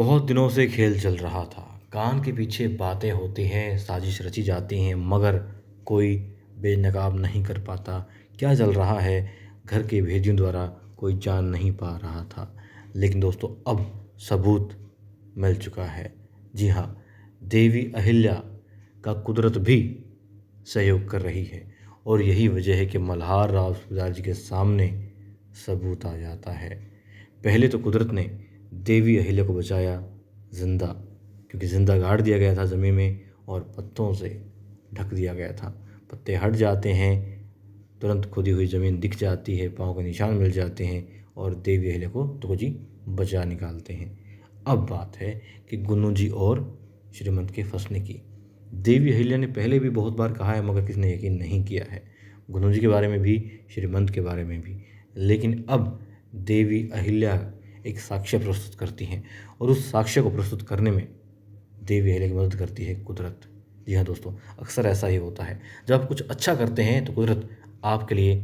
बहुत दिनों से खेल चल रहा था। कान के पीछे बातें होती हैं, साजिश रची जाती हैं, मगर कोई बेनकाब नहीं कर पाता क्या चल रहा है। घर के भेदियों द्वारा कोई जान नहीं पा रहा था। लेकिन दोस्तों, अब सबूत मिल चुका है। जी हाँ, देवी अहिल्या का कुदरत भी सहयोग कर रही है और यही वजह है कि मल्हार राव सूबेदार जी के सामने सबूत आ जाता है। पहले तो कुदरत ने देवी अहिल्या को बचाया जिंदा, क्योंकि जिंदा गाड़ दिया गया था ज़मीन में और पत्तों से ढक दिया गया था। पत्ते हट जाते हैं, तुरंत खुदी हुई ज़मीन दिख जाती है, पाँव के निशान मिल जाते हैं और देवी अहिल्या को तुको जी बचा निकालते हैं। अब बात है कि गुन्नू जी और श्रीमंत के फंसने की। देवी अहिल्या ने पहले भी बहुत बार कहा है, मगर किसी ने यकीन नहीं किया है, गुन्नू जी के बारे में भी, श्रीमंत के बारे में भी। लेकिन अब देवी अहिल्या एक साक्ष्य प्रस्तुत करती हैं और उस साक्ष्य को प्रस्तुत करने में देवी अहिल्या की मदद करती है कुदरत। जी हाँ दोस्तों, अक्सर ऐसा ही होता है। जब आप कुछ अच्छा करते हैं तो कुदरत आपके लिए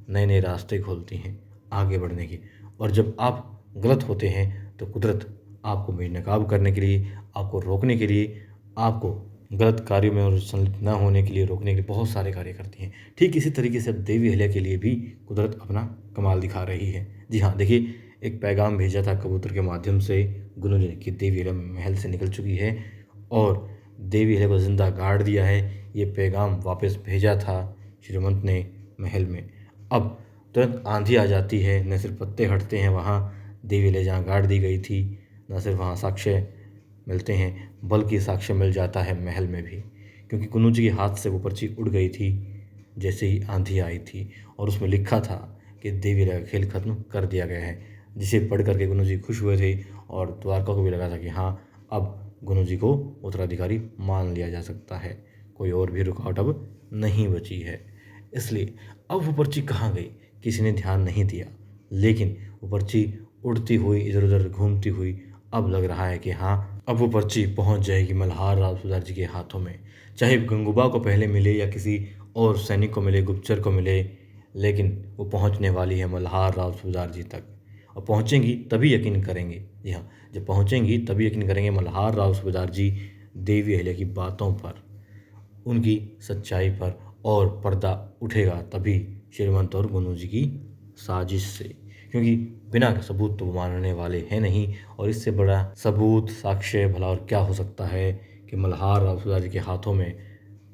नए नए रास्ते खोलती हैं आगे बढ़ने के, और जब आप गलत होते हैं तो कुदरत आपको बेनकाब करने के लिए, आपको रोकने के लिए, आपको गलत कार्यों में और संलिप्त न होने के लिए रोकने के लिए बहुत सारे कार्य करती हैं। ठीक इसी तरीके से अब देवी अहिल्या के लिए भी कुदरत अपना कमाल दिखा रही है। जी हाँ, देखिए, एक पैगाम भेजा था कबूतर के माध्यम से गुन्नू जी ने कि देवी अहिल्या महल से निकल चुकी है और देवी अहिल्या को जिंदा गाड़ दिया है। ये पैगाम वापस भेजा था श्रीमंत ने महल में। अब तुरंत आंधी आ जाती है, न सिर्फ पत्ते हटते हैं वहाँ देवी अहिल्या जहाँ गाड़ दी गई थी, न सिर्फ वहाँ साक्ष्य मिलते हैं, बल्कि साक्ष्य मिल जाता है महल में भी, क्योंकि गुन्नू जी के हाथ से वो पर्ची उड़ गई थी जैसे ही आंधी आई थी और उसमें लिखा था कि देवी अहिल्या का खेल खत्म कर दिया गया है, जिसे पढ़ करके गुन्नू जी खुश हुए थे और द्वारका को भी लगा था कि हाँ, अब गुन्नू जी को उत्तराधिकारी मान लिया जा सकता है, कोई और भी रुकावट अब नहीं बची है। इसलिए अब वो पर्ची कहाँ गई किसी ने ध्यान नहीं दिया, लेकिन वो पर्ची उड़ती हुई इधर उधर घूमती हुई अब लग रहा है कि हाँ, अब वो पर्ची पहुंच जाएगी मल्हार राव सूबेदार जी के हाथों में। चाहे गंगूबा को पहले मिले या किसी और सैनिक को मिले, गुप्तचर को मिले, लेकिन वो पहुंचने वाली है मल्हार राव सूबेदार जी तक, और पहुंचेंगी तभी यकीन करेंगे। जी हाँ, जब पहुंचेंगी तभी यकीन करेंगे मल्हार राव सूबेदार जी देवी अहिल्या की बातों पर, उनकी सच्चाई पर, और पर्दा उठेगा तभी श्रीमंत और गुन्नू जी की साजिश से, क्योंकि बिना सबूत तो वो मानने वाले हैं नहीं। और इससे बड़ा सबूत, साक्ष्य भला और क्या हो सकता है कि मल्हार राव सूबेदार जी के हाथों में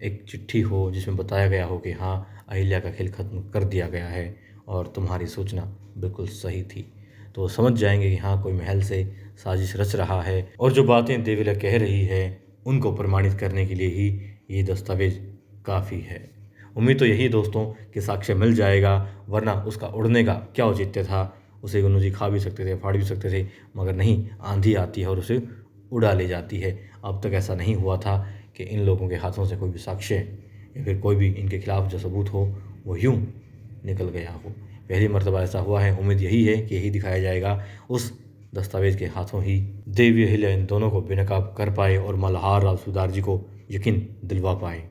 एक चिट्ठी हो जिसमें बताया गया हो कि हाँ, अहिल्या का खेल खत्म कर दिया गया है और तुम्हारी सूचना बिल्कुल सही थी। तो समझ जाएंगे कि हाँ, कोई महल से साजिश रच रहा है और जो बातें देवी अहिल्या कह रही है उनको प्रमाणित करने के लिए ही ये दस्तावेज काफ़ी है। उम्मीद तो यही दोस्तों कि साक्ष्य मिल जाएगा, वरना उसका उड़ने का क्या औचित्य था। उसे गुन्नू जी खा भी सकते थे, फाड़ भी सकते थे, मगर नहीं, आंधी आती है और उसे उड़ा ले जाती है। अब तक ऐसा नहीं हुआ था कि इन लोगों के हाथों से कोई भी साक्ष्य या फिर कोई भी इनके खिलाफ जो सबूत हो वो यूं निकल गया हो। पहली मर्तबा ऐसा हुआ है। उम्मीद यही है कि यही दिखाया जाएगा, उस दस्तावेज के हाथों ही देवी अहिल्या इन दोनों को बेनकाब कर पाए और मल्हार राव सूबेदार जी को यकीन दिलवा पाए।